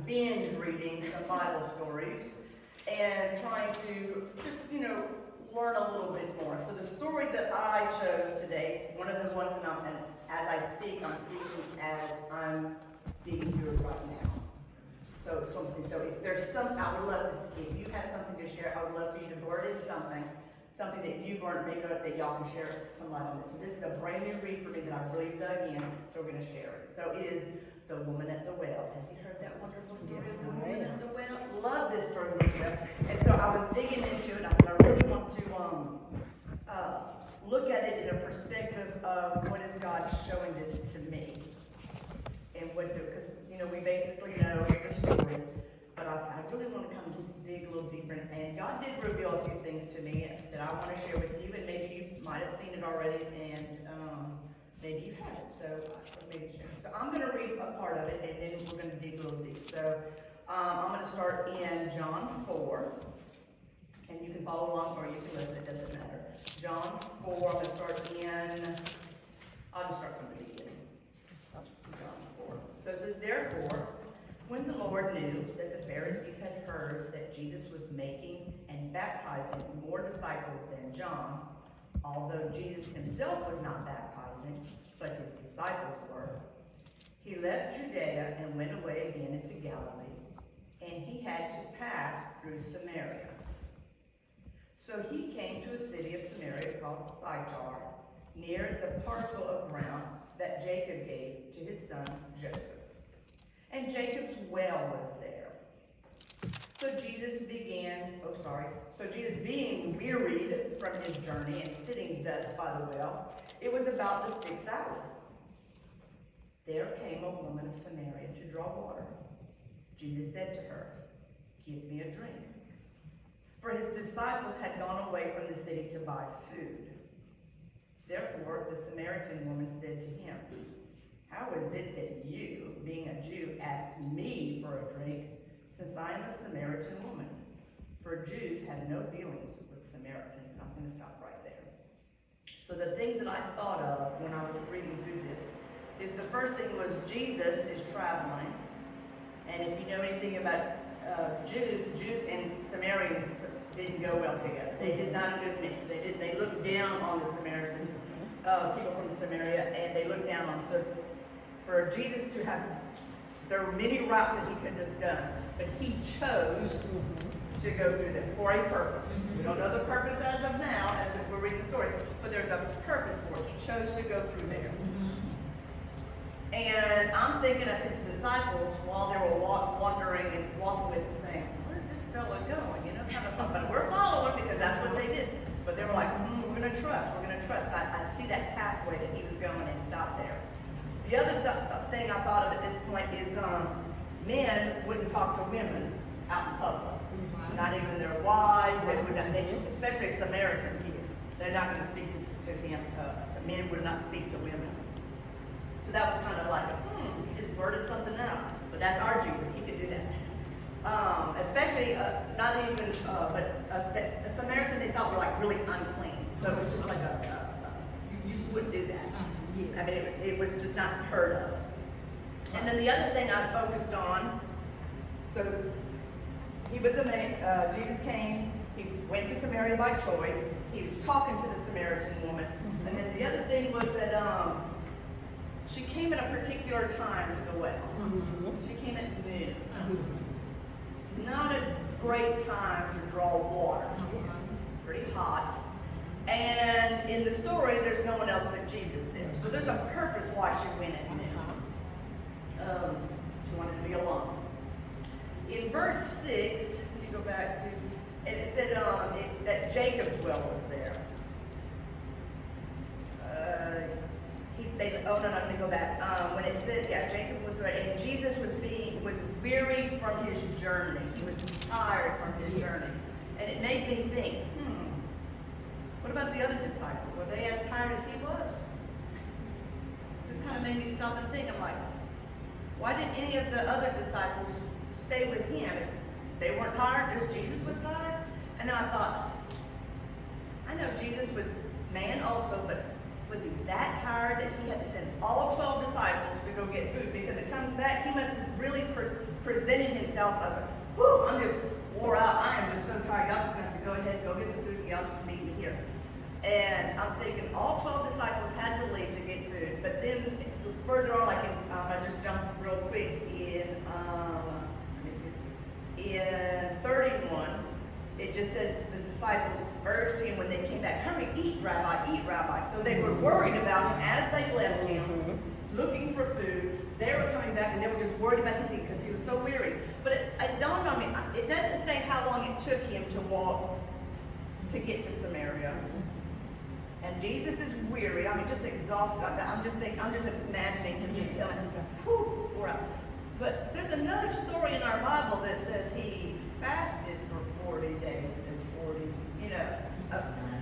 binge reading some Bible stories and trying to just, learn a little bit more. So the story that I chose today, one of those ones that and as I speak, I'm speaking as I'm digging through it right now. So if there's some, I would love to see, if you have something to share, I would love for you to blurt in something that you've learned, maybe that y'all can share some light on this. So this is a brand new read for me that I really dug in, so we're going to share it. So it is The Woman at the Well. Have you heard that wonderful story of The Woman at the Well? Love this story, Lisa. And so I was digging into it, and I said, I really want to look at it in a perspective of what is God showing this to me. And what, because, we basically know the story, but I really want to come and dig a little deeper. And God did reveal a few things to me that I want to share with you, and maybe you might have seen it already, and maybe you haven't. So I'm going to read a part of it, and then we're going to dig a little deep. So I'm going to start in John 4, and you can follow along or you can listen, it doesn't matter. John 4, I'm going to start I'll just start from the beginning. John 4. So it says, therefore, when the Lord knew that the Pharisees had heard that Jesus was making and baptizing more disciples than John, although Jesus himself was not baptizing, but his disciples were, he left Judea and went away again into Galilee, and he had to pass through Samaria. So he came to a city of Samaria called Sychar, near the parcel of ground that Jacob gave to his son Joseph. And Jacob's well was there. So Jesus being wearied from his journey and sitting thus by the well, it was about the 6th hour. There came a woman of Samaria to draw water. Jesus said to her, give me a drink. For his disciples had gone away from the city to buy food. Therefore the Samaritan woman said to him, how is it that you, being a Jew, ask me for a drink, since I am a Samaritan woman? For Jews have no dealings with Samaritans. And I'm going to stop right there. So the things that I thought of when I was reading through this is the first thing was Jesus is traveling. And if you know anything about Jews and Samaritans didn't go well together. They did not a good mix. They looked down on the Samaritans, people from Samaria, and they looked down on. So for Jesus to have, there were many routes that he could have done, but he chose to go through them for a purpose. We don't know the purpose as of now, as if we're reading the story, but there's a purpose for it. He chose to go through there. And I'm thinking of his disciples while they were wandering and walking with him, saying, where's this fellow going? Kind of fun. But we're following because that's what they did. But they were like, we're going to trust. We're going to trust. I see that pathway that he was going and stopped there. The other thing I thought of at this point is men wouldn't talk to women out in public. Not even their wives. They would not, especially Samaritan kids. They're not going to speak to him. Men would not speak to women. So that was kind of like, he just blurted something out. But that's our Jesus. He could do that. Especially, not even, but the Samaritan they thought were like really unclean. So it was just like you just wouldn't do that. I mean, it was just not heard of. And then the other thing I focused on, so he was a man, Jesus came, he went to Samaria by choice, he was talking to the Samaritan woman, and then the other thing was that she came at a particular time to the well. She came at noon. Not a great time to draw water. Pretty hot. And in the story, there's no one else but Jesus there. So there's a purpose why she went at noon. She wanted to be alone. In verse 6, you go back to, and it said that Jacob's well was there. Let me go back. When it said, Jacob was there, and Jesus was wearied from his journey. He was tired from his journey. And it made me think, what about the other disciples? Were they as tired as he was? Just kind of made me stop and think. I'm like, why didn't any of the other disciples stay with him? If they weren't tired, just Jesus was tired? And then I thought, I know Jesus was man also, but Was he that tired that he had to send all 12 disciples to go get food? Because it comes back, he must have really presented himself as, whew, I'm just wore out. I am just so tired. Y'all just going to have to go ahead and go get the food. Y'all just meet me here. And I'm thinking all 12 disciples had to leave to get food. But then further on, like I just jumped real quick in 31, it just says the disciples urged him when they came back, hurry, eat, Rabbi, eat, Rabbi. So they were worried about him as they left him, looking for food. They were coming back and they were just worried about his eating because he was so weary. But it dawned on me, it doesn't say how long it took him to walk to get to Samaria. And Jesus is weary. I mean, just exhausted. I'm just imagining him just telling himself, whew, we're out. But there's another story in our Bible that says he fasted for 40 days and 40,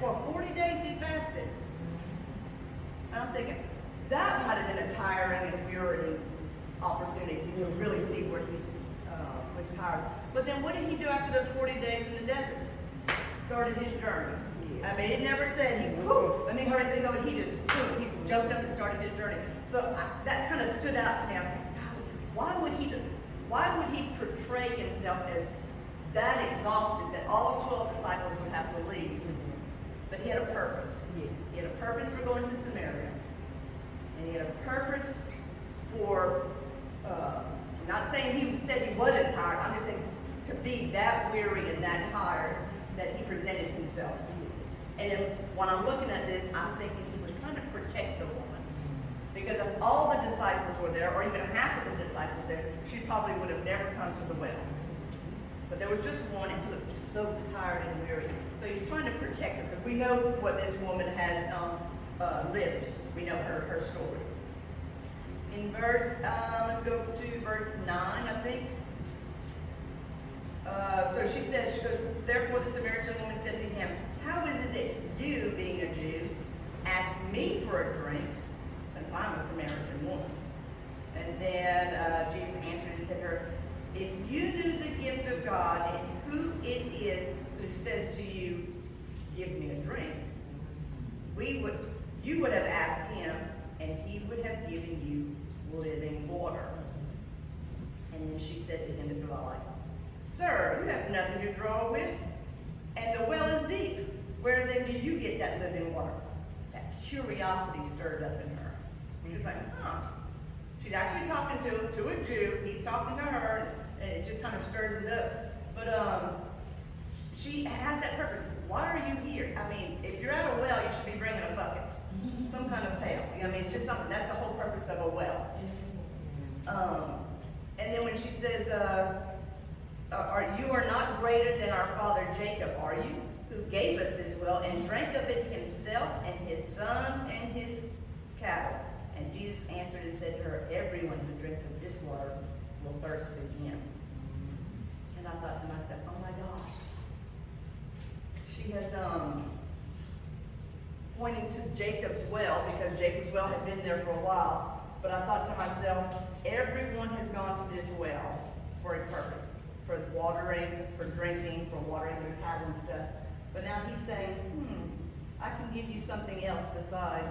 for 40 days he fasted. And I'm thinking, that might have been a tiring and wearying opportunity to really see where he was tired. But then what did he do after those 40 days in the desert? Started his journey. Yes. I mean, it never said he, let me hurry things over. He just, he jumped up and started his journey. So that kind of stood out to me. I was like, why would he portray himself as that exhausted that all 12 disciples would have to leave? But he had a purpose. Yes. He had a purpose for going to Samaria. And he had a purpose for, not saying he said he wasn't tired, I'm just saying to be that weary and that tired that he presented himself. And when I'm looking at this, I'm thinking he was trying to protect the woman. Because if all the disciples were there, or even half of the disciples there, she probably would have never come to the well. But there was just one, and he looked just so tired and weary. So he's trying to protect her, because we know what this woman has lived. We know her story. In verse, let's go to verse 9, I think. So she goes, therefore the Samaritan woman said to him, how is it that you, being a Jew, ask me for a drink, since I'm a Samaritan woman? And then Jesus answered and said to her, if you knew the gift of God and who it is who says to you, give me a drink, you would have asked him, and he would have given you living water. And then she said to him, this is what I like, sir, you have nothing to draw with, and the well is deep. Where then do you get that living water? That curiosity stirred up in her. She's like, She's actually talking to a Jew. He's talking to her, and it just kind of stirs it up. But she has that purpose. Why are you here? I mean, if you're at a well, you should be bringing a bucket, some kind of pail. I mean, it's just something. That's the whole purpose of a well. And then when she says, you are not greater than our father Jacob, are you? Who gave us this well and drank of it himself and his sons and his cattle. And Jesus answered and said to her, everyone who drinks of this water will thirst again. And I thought to myself, oh my gosh. She has pointing to Jacob's well, because Jacob's well had been there for a while. But I thought to myself, everyone has gone to this well for a purpose. For watering, for drinking, for watering their cattle and stuff. But now he's saying, I can give you something else besides.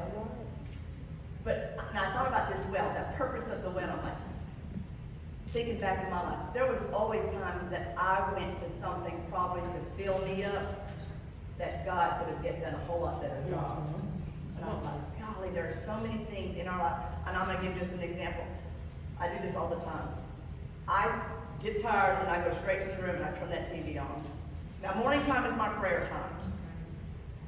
But now I thought about this well, the purpose of the well. I'm like, thinking back in my life, there was always times that I went to something probably to fill me up that God could have done a whole lot better job. And I'm like, golly, there are so many things in our life. And I'm going to give just an example. I do this all the time. I get tired and I go straight to the room and I turn that TV on. Now, morning time is my prayer time.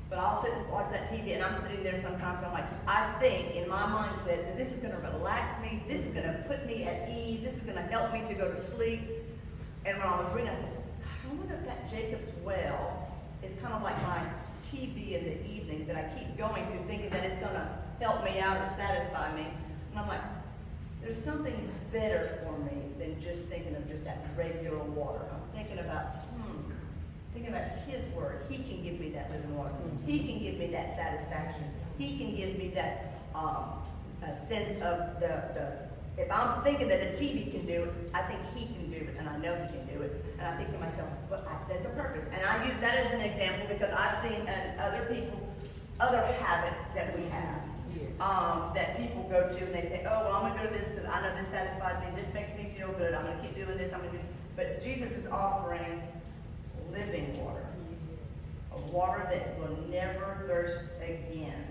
But I'll sit and watch that TV and I'm sitting there sometimes and I'm like, I think in my mindset that this is going to relax me, this is going to put me at ease, this is going to help me to go to sleep. And when I was reading, I said, gosh, I wonder if that Jacob's well is kind of like my TV in the evening that I keep going to thinking that it's going to help me out or satisfy me. And I'm like, there's something better for me than just thinking of just that regular water. I'm thinking about His Word. He can give me that living water. He can give me that satisfaction. He can give me that a sense of if I'm thinking that the TV can do it, I think He can do it, and I know He can do it. And I think to myself, but there's a purpose. And I use that as an example because I've seen other people, other habits that we have. that people go to and they say, oh, well, I'm going to go to this because I know this satisfies me, this makes me feel good, I'm going to keep doing this, I'm going to do. But Jesus is offering living water, a water that will never thirst again,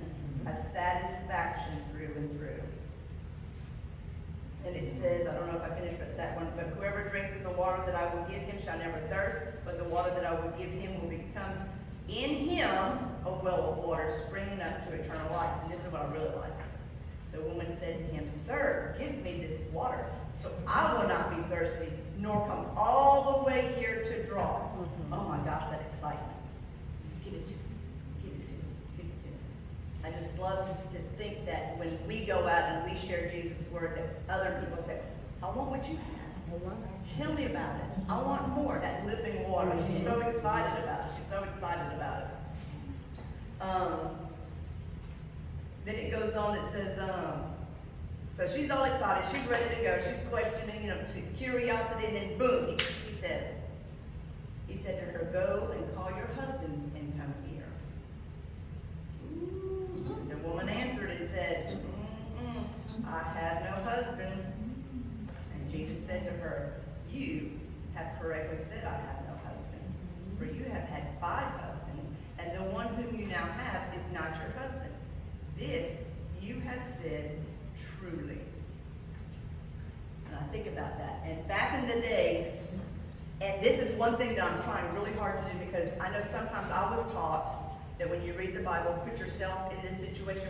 a satisfaction through and through. And it says, I don't know if I finished that one, but whoever drinks of the water that I will give him shall never thirst, but the water that I will give him will become in him a well of water springing up to eternal life. And this is what I really like. The woman said to him, Sir, give me this water, so I will not be thirsty, nor come all the way here to draw. Oh my gosh, that excitement. Give it to me. Give it to me. Give it to me. I just love to think that when we go out and we share Jesus' word, that other people say, I want what you have. Tell me about it. I want more. That living water. She's so excited about it. She's so excited about it. Then it goes on, it says, so she's all excited. She's ready to go. She's questioning, curiosity, and then boom, he said to her, go and call your husbands and come here. The woman answered and said, I have no husband. And Jesus said to her, you have correctly said, I have no husband. For you have had 5 husbands, and the one whom you now have is not your husband. This you have said truly. And I think about that. And back in the days, and this is one thing that I'm trying really hard to do, because I know sometimes I was taught that when you read the Bible, put yourself in this situation,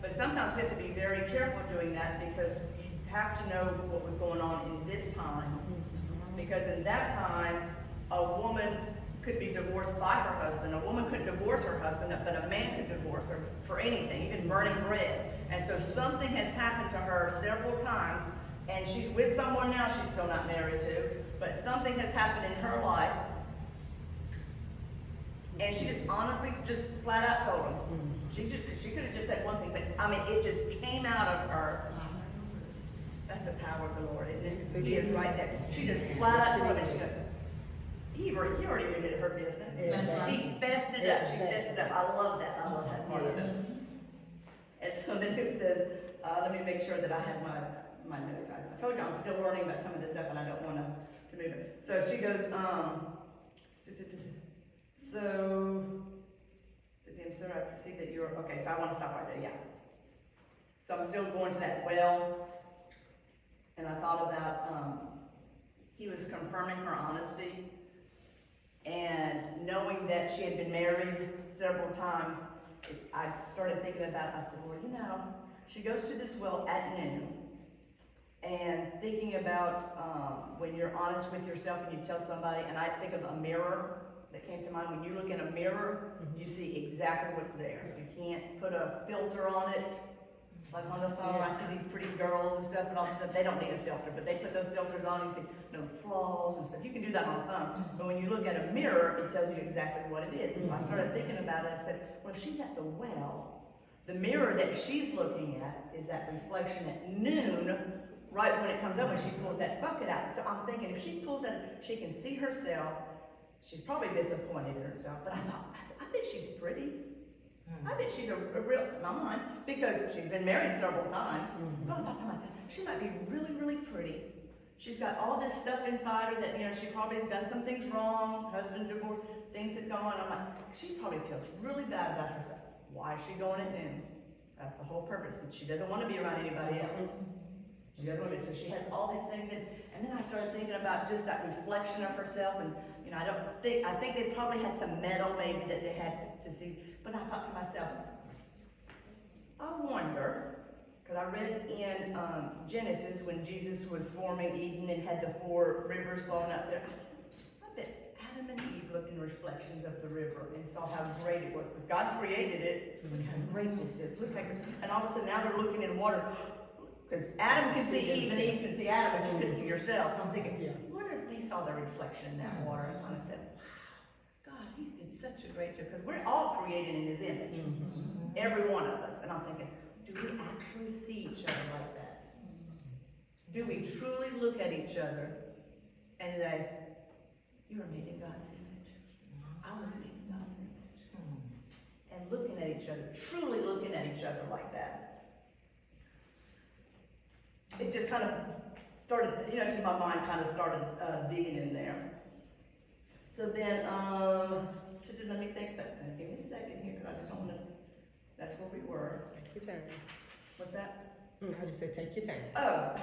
but sometimes you have to be very careful doing that, because you have to know what was going on in this time. Because in that time, a woman could be divorced by her husband. A woman could divorce her husband, but a man could divorce her for anything, even burning bread. And so something has happened to her several times, and she's with someone now she's still not married to, but something has happened in her life, and she just honestly, just flat out told him. She could have just said one thing, but I mean, it just came out of her. That's the power of the Lord, isn't it? He is right there. She just flat out told him, and she goes, he already knew her business. She fessed it up. She fessed it up. I love that. I love that part of it. And so then it says, let me make sure that I have my notes. I told you I'm still learning about some of this stuff, and I don't want to move it. So she goes, so, sir, I perceive that you're, okay, so I want to stop right there, yeah. So I'm still going to that well, and I thought about, he was confirming her honesty, and knowing that she had been married several times, I started thinking about, I said, Lord, she goes to this well at noon, and thinking about when you're honest with yourself and you tell somebody, and I think of a mirror that came to mind. When you look in a mirror, you see exactly what's there. You can't put a filter on it. Like on the phone, I see these pretty girls and stuff, and all this stuff. They don't need a filter, but they put those filters on, and you see no flaws and stuff. You can do that on the phone. But when you look at a mirror, it tells you exactly what it is. And so I started thinking about it. I said, well, if she's at the well, the mirror that she's looking at is that reflection at noon, right when it comes up, when she pulls that bucket out. So I'm thinking, if she pulls that, she can see herself. She's probably disappointed in herself. But I thought, I bet she's pretty. I bet she's a real, in my mind, because she's been married several times. But I thought to myself, she might be really, really pretty. She's got all this stuff inside her that, she probably has done some things wrong, husband divorced, things have gone on. I'm like, she probably feels really bad about herself. Why is she going at noon? That's the whole purpose. She doesn't want to be around anybody else. She doesn't want to. So she has all these things, and then I started thinking about just that reflection of herself, and I think they probably had some metal maybe that they had to see. But I thought to myself, I wonder, because I read in Genesis when Jesus was forming Eden and had the 4 rivers flowing up there. I bet Adam and Eve looked in reflections of the river and saw how great it was. Because God created it. Look how great this is. Look how great. And all of a sudden now they're looking in water. Because Adam can see Eve and Eve can see Adam, but you couldn't see yourself. So I'm thinking, I wonder if they saw their reflection in that water and kind of said, wow, God, he did such a great job. Because we're all created in his image. Every one of us. And I'm thinking, do we actually see each other like that? Do we truly look at each other and say, you are made in God's image. I was made in God's image. And looking at each each other, truly looking at each other like that. It just kind of started, just my mind kind of started digging in there. So then, just let me think, but give me a second here, because I just don't want to, that's where we were. Take your time. What's that? I just said take your time. Oh,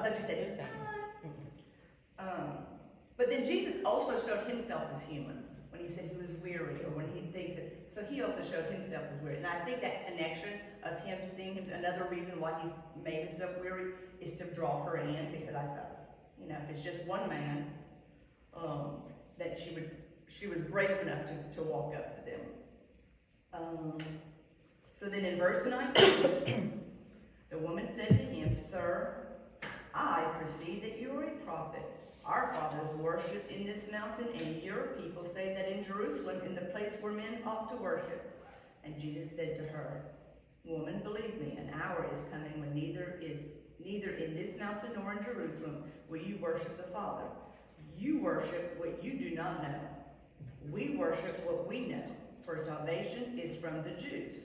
let you take your time. But then Jesus also showed himself as human when he said he was weary, or when he thinks that, so he also showed himself as weary. And I think that connection of him seeing him, another reason why he's made himself weary is to draw her in, because I thought, if it's just one man, that she was brave enough to walk up to them. So then in verse 19, the woman said to him, Sir, I perceive that you are a prophet. Our fathers worshipped in this mountain, and your people say that in Jerusalem, in the place where men ought to worship. And Jesus said to her, Woman, believe me, an hour is coming when neither in this mountain nor in Jerusalem will you worship the Father. You worship what you do not know. We worship what we know, for salvation is from the Jews.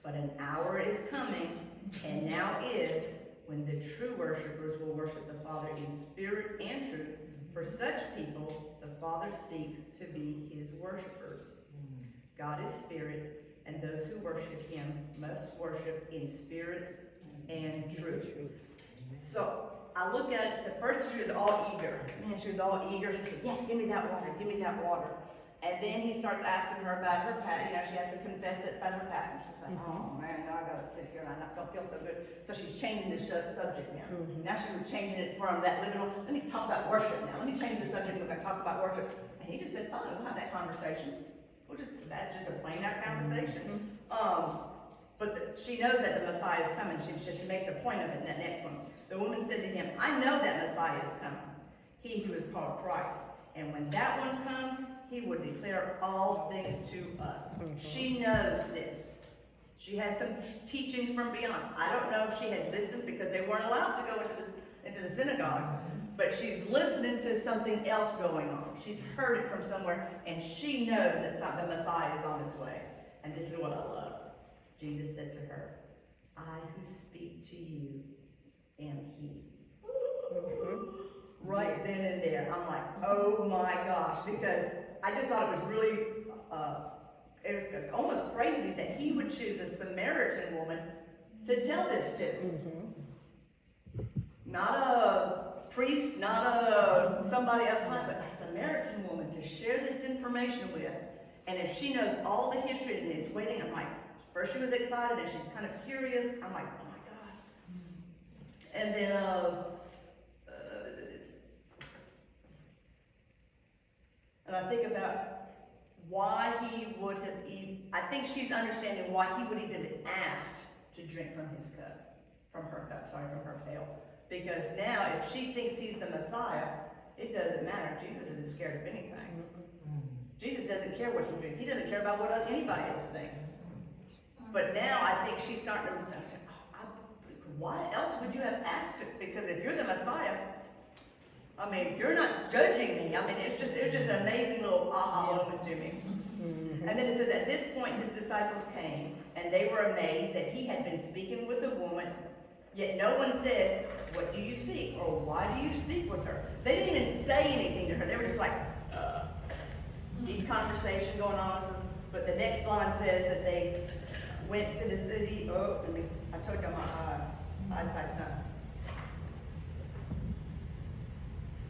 But an hour is coming, and now is, when the true worshipers will worship the Father in spirit and truth. For such people, the Father seeks to be his worshipers. God is spirit, and those who worship him must worship in spirit and truth. So I look at it, at first she was all eager. Man, she was all eager. She said, yes, give me that water, give me that water. And then he starts asking her about her past. She has to confess that about her past. And she's like, oh man, now I gotta sit here and I don't feel so good. So she's changing the subject now. Now she was changing it from that living on, let me talk about worship now. Let me change the subject, we're gonna talk about worship. And he just said, fine, we'll have that conversation. That's just a plain out conversation. But she knows that the Messiah is coming. She makes a point of it in that next one. The woman said to him, I know that Messiah is coming, he who is called Christ. And when that one comes, he will declare all things to us. She knows this. She has some teachings from beyond. I don't know if she had listened, because they weren't allowed to go into the synagogues. But she's listening to something else going on. She's heard it from somewhere, and she knows that the Messiah is on his way. And this is what I love. Jesus said to her, I who speak to you am he. Right then and there, I'm like, oh my gosh, because I just thought it was really, it was almost crazy that he would choose a Samaritan woman to tell this to. Not a priest, not somebody up front, but a Samaritan woman to share this information with. And if she knows all the history and it's waiting, I'm like, first she was excited, and she's kind of curious. I'm like, oh my God. And then, and I think about why he would have I think she's understanding why he would even asked to drink from his cup, from her pail. Because now, if she thinks he's the Messiah, it doesn't matter. Jesus isn't scared of anything. Jesus doesn't care what he drinks. He doesn't care about what anybody else thinks. But now I think she's starting to say, why else would you have asked it? Because if you're the Messiah, I mean, you're not judging me. I mean, it's just an amazing little aha moment to me. And then it says, at this point his disciples came, and they were amazed that he had been speaking with a woman, yet no one said, what do you seek? Or why do you speak with her? They didn't even say anything to her. They were just like, deep conversation going on. But the next line says that they went to the city. I told you my eyesight's not.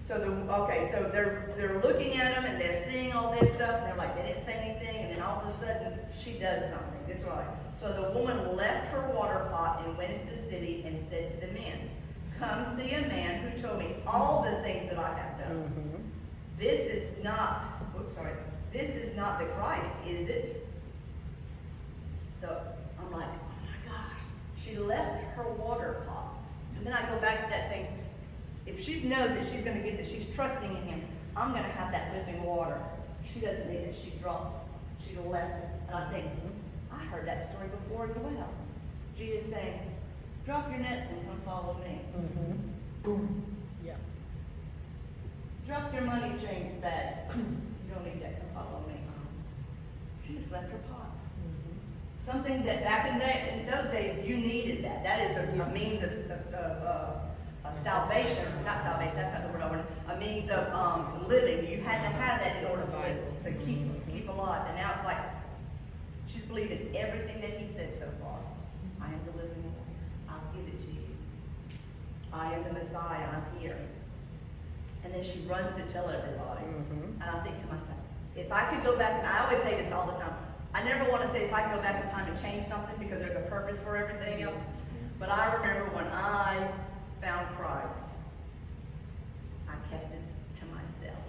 So they're looking at him, and they're seeing all this stuff, and they're like, they didn't say anything, and then all of a sudden she does something. This is right. So the woman left her water pot and went into the city and said to the men, come see a man who told me all the things that I have done. This is not the Christ, is it? So I'm like, oh my gosh. She left her water pot. And then I go back to that thing. If she knows that she's going to get this, she's trusting in him. I'm going to have that living water. She doesn't need it. She dropped it. She left it. And I think, I heard that story before as well. Jesus saying, drop your nets and come follow me. Yeah. Drop your money change bag. You don't need that. Come follow me. She just left her pot. something that back in those days, you needed that. That is a means of salvation, not salvation, that's not the word I want, a means of living. You had to have that in order to keep alive. And now it's like, she's believing everything that he said so far. I am the living Lord. I'll give it to you. I am the Messiah. I'm here. And then she runs to tell everybody. And I think to myself, if I could go back, and I always say this all the time, I never want to say if I could go back in time and change something because there's a purpose for everything else. But I remember when I found Christ, I kept it to myself.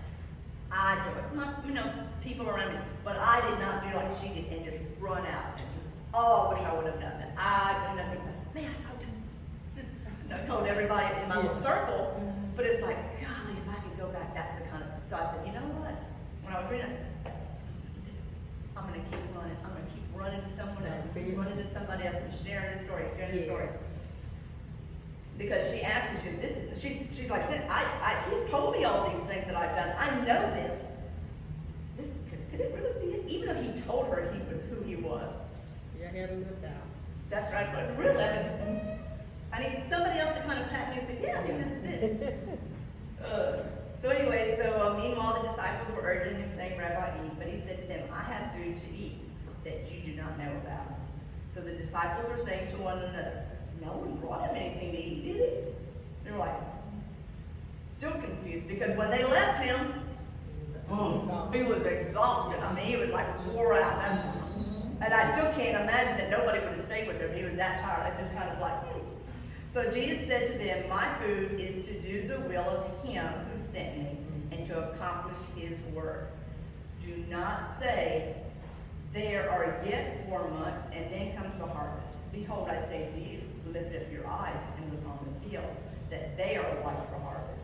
I do it. Not, people around me. But I did not do like she did and just run out and just, oh, I wish I would have done that. I do nothing. Man, I told everybody in my little circle, but it's like, golly, if I could go back, that's the kind of, so I said, you know what? When I was reading, I said, I'm going to keep running. I'm going to keep running to someone else, keep running to somebody else and sharing the story, Because she asked me, she's like, he's told me all these things that I've done. I know this. Could it really be it? Even if he told her he was who he was. Yeah, I haven't lived out. That's right, but really, I need somebody else to kind of pat me and say, yeah, I think this is it. So anyway, meanwhile the disciples were urging him, saying, Rabbi, eat. But he said to them, I have food to eat that you do not know about. So the disciples were saying to one another, no one brought him anything to eat, did he? They were like, still confused, because when they left him, he was exhausted. I mean, he was like wore out. And I still can't imagine that nobody would have stayed with him. He was that tired. I just kind of like, So Jesus said to them, my food is to do the will of him who sent me and to accomplish his work. Do not say, there are yet 4 months, and then comes the harvest. Behold, I say to you, lift up your eyes and look on the fields, that they are white for harvest.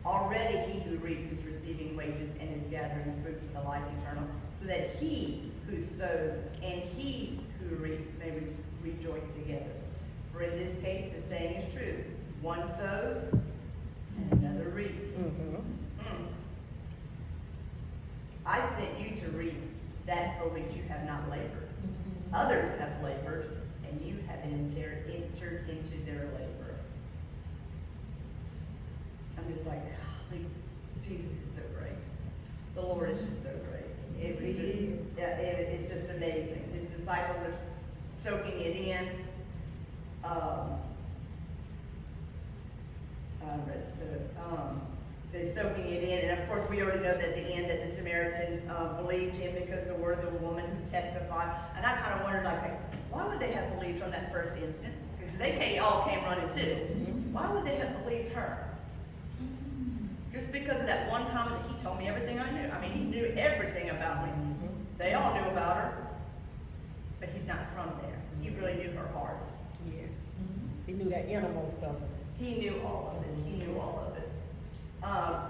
Already he who reaps is receiving wages and is gathering fruit for the life eternal, so that he who sows and he who reaps may rejoice together. For in this case the saying is true, one sows and another reaps. I sent you to reap that for which you have not labored. Others have labored, and you have entered into their labor. I'm just like, golly, Jesus is so great. The Lord is just so great. It's just amazing. His disciples are soaking it in. They're soaking it in, and of course we already know that at the end that the Samaritans believed him because of the word of the woman who testified. And I kind of wondered, like, why would they have believed from that first instant? Because they all came running too. Why would they have believed her? Just because of that one comment that he told me everything I knew. I mean, he knew everything about me. They all knew about her, but he's not from there. He really knew her heart. Yes. He knew that innermost of it. He knew all of it. He knew all of it.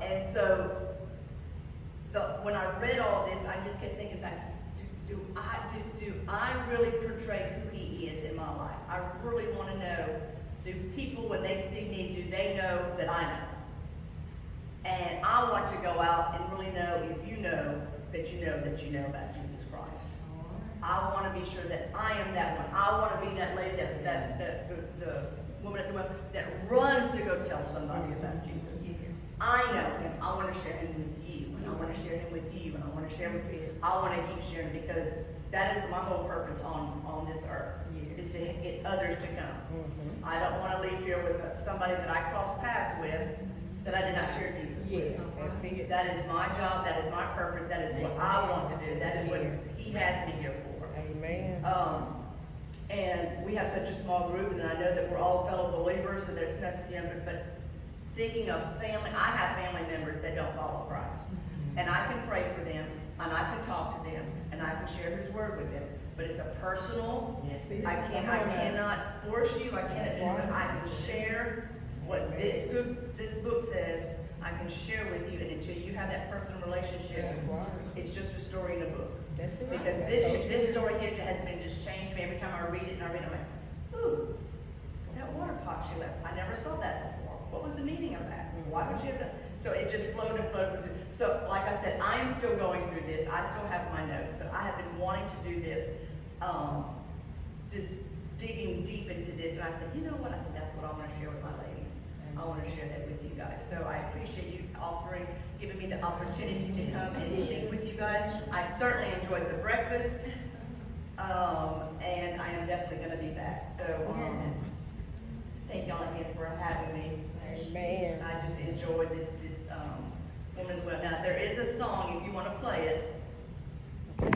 And so, when I read all this, I just kept thinking back, do I really portray who he is in my life? I really want to know, do people, when they see me, do they know that I know? And I want to go out and really know if you know that you know about Jesus Christ. I want to be sure that I am that one. I want to be that lady, the woman at the well that runs to go tell somebody about Jesus. I know him. I want to share him with you. And I want to share him with you. And I want to share with you. I want to keep sharing because that is my whole purpose on this earth. Is to get others to come. I don't want to leave here with somebody that I cross paths with that I did not share Jesus with. That's it. That is my job. That is my purpose. That is what I want to do. That is what he has me here for. Amen. And we have such a small group, and I know that we're all fellow believers, so there's nothing, but thinking of family, I have family members that don't follow Christ. And I can pray for them, and I can talk to them, and I can share his word with them. But it's a personal, I cannot force you, I can share what this book says, I can share with you, and until you have that personal relationship, it's just a story in a book. Because this story here has been just changed me every time I read it, and I'm like, ooh, that water pot she left, I never saw that before. What was the meaning of that? Why would you have done? So it just flowed and flowed. So like I said, I am still going through this. I still have my notes, but I have been wanting to do this just digging deep into this, and I said, you know what, I said, that's what I wanna share with my ladies. I wanna share that with you guys, so I appreciate you offering, giving me the opportunity to come and speak with you guys. I certainly enjoyed the breakfast, and I am definitely gonna be back, so, thank y'all again for having me. Amen. I just enjoyed this, Women's Web. Now, there is a song, if you wanna play it,